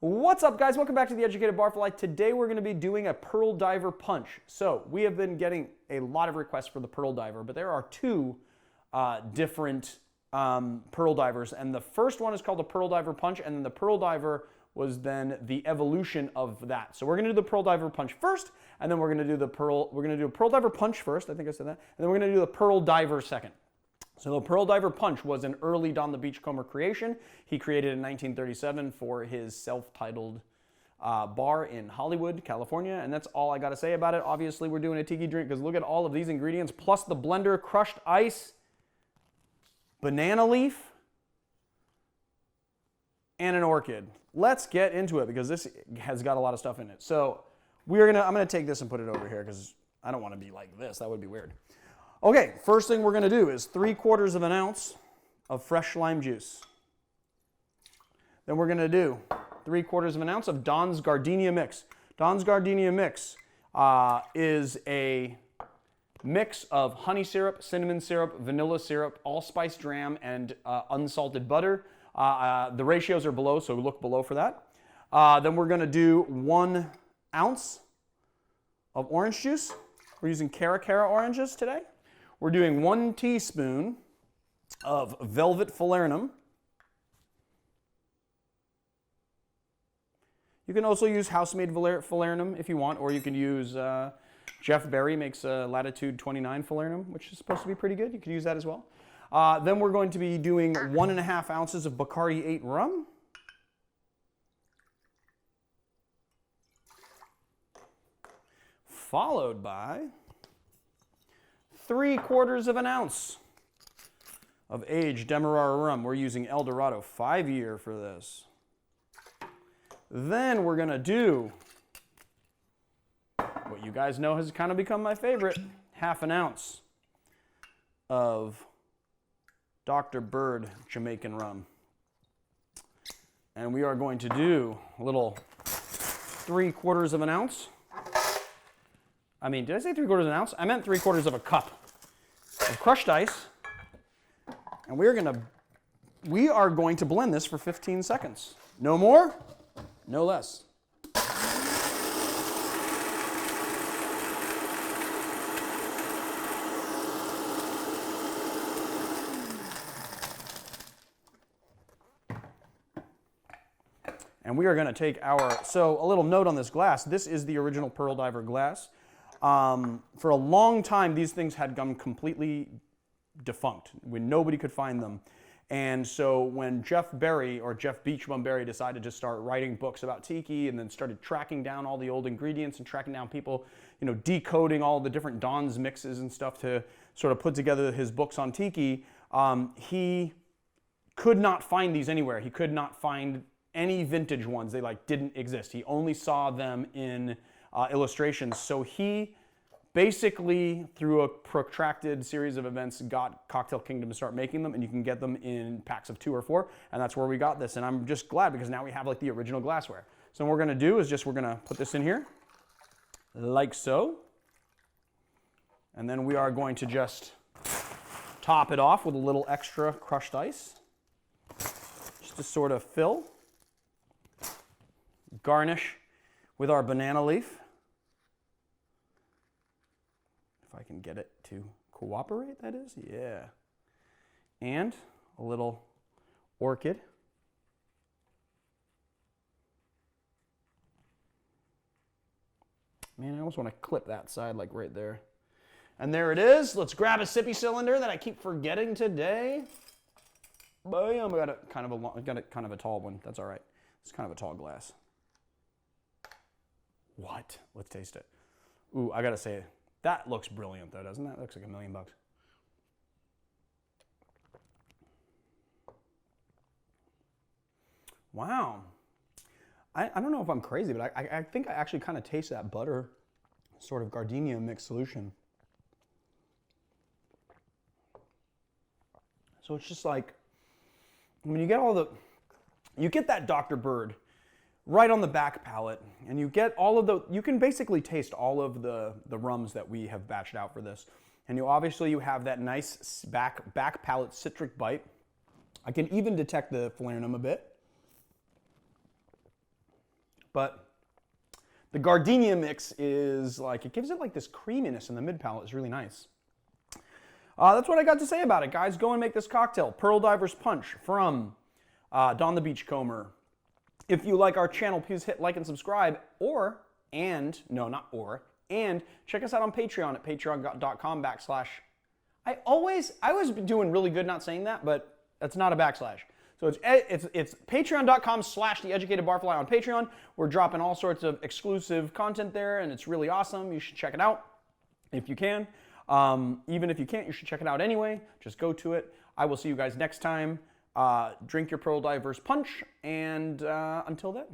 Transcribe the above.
What's up, guys? Welcome back to the Educated Barfly. Today we're going to be doing a pearl diver punch. So we have been getting a lot of requests for the pearl diver, but there are two different pearl divers, and the first one is called the pearl diver punch, and then the pearl diver was then the evolution of that. So we're going to do the pearl diver punch first, and then we're going to do a pearl diver punch first. I think I said that, and then we're going to do the pearl diver second. So the pearl diver punch was an early Don The Beachcomber creation. He created in 1937 for his self-titled bar in Hollywood, California, and that's all I got to say about it. Obviously, we're doing a tiki drink because look at all of these ingredients, plus the blender, crushed ice, banana leaf, and an orchid. Let's get into it because this has got a lot of stuff in it. So I'm gonna take this and put it over here because I don't want to be like this. That would be weird. Okay, first thing we're going to do is 3/4 of an ounce of fresh lime juice. Then we're going to do 3/4 of an ounce of Don's Gardenia Mix. Don's Gardenia Mix is a mix of honey syrup, cinnamon syrup, vanilla syrup, allspice dram, and unsalted butter. The ratios are below, so look below for that. Then we're going to do 1 ounce of orange juice. We're using Cara oranges today. We're doing 1 teaspoon of velvet falernum. You can also use house-made falernum if you want, or you can use, Jeff Berry makes a Latitude 29 falernum, which is supposed to be pretty good. You could use that as well. Then we're going to be doing 1.5 ounces of Bacardi 8 rum. Followed by 3/4 of an ounce of aged Demerara rum. We're using El Dorado 5-year for this. Then we're going to do what you guys know has kind of become my favorite, 1/2 ounce of Dr. Bird Jamaican rum. And we are going to do a little 3/4 of an ounce. Did I say 3/4 of an ounce? I meant 3/4 of a cup of crushed ice. And we are going to blend this for 15 seconds. No more, no less. And we are going to take so a little note on this glass. This is the original Pearl Diver glass. For a long time, these things had gone completely defunct when nobody could find them. And so when Jeff Beachbum Berry decided to start writing books about tiki and then started tracking down all the old ingredients and tracking down people, decoding all the different Don's mixes and stuff to sort of put together his books on tiki, he could not find these anywhere. He could not find any vintage ones. They didn't exist. He only saw them in illustrations. So he basically, through a protracted series of events, got Cocktail Kingdom to start making them, and you can get them in packs of 2 or 4, and that's where we got this. And I'm just glad because now we have the original glassware. So what we're going to do is we're going to put this in here like so, and then we are going to just top it off with a little extra crushed ice just to sort of fill. Garnish with our banana leaf. If I can get it to cooperate, that is, yeah. And a little orchid. Man, I almost want to clip that side right there. And there it is. Let's grab a sippy cylinder that I keep forgetting today. Bam, I got it kind of a tall one. That's all right. It's kind of a tall glass. What? Let's taste it. Ooh, I gotta say, that looks brilliant though, doesn't it? That looks like $1 million. Wow. I don't know if I'm crazy, but I think I actually kind of taste that butter sort of gardenia mix solution. So it's just when you get that Dr. Bird right on the back palate, and you get you can basically taste all of the rums that we have batched out for this. And you have that nice back palate citric bite. I can even detect the falernum a bit. But the gardenia mix is like, it gives it like this creaminess in the mid palate. It's really nice. That's what I got to say about it, guys. Go and make this cocktail. Pearl Diver's Punch from Don The Beachcomber. If you like our channel, please hit like and subscribe, and check us out on Patreon at patreon.com/ I was doing really good not saying that, but that's not a backslash. So it's patreon.com/ The Educated Barfly on Patreon. We're dropping all sorts of exclusive content there, and it's really awesome. You should check it out if you can. Even if you can't, you should check it out anyway. Just go to it. I will see you guys next time. Drink your Pearl Diver's Punch, and until then.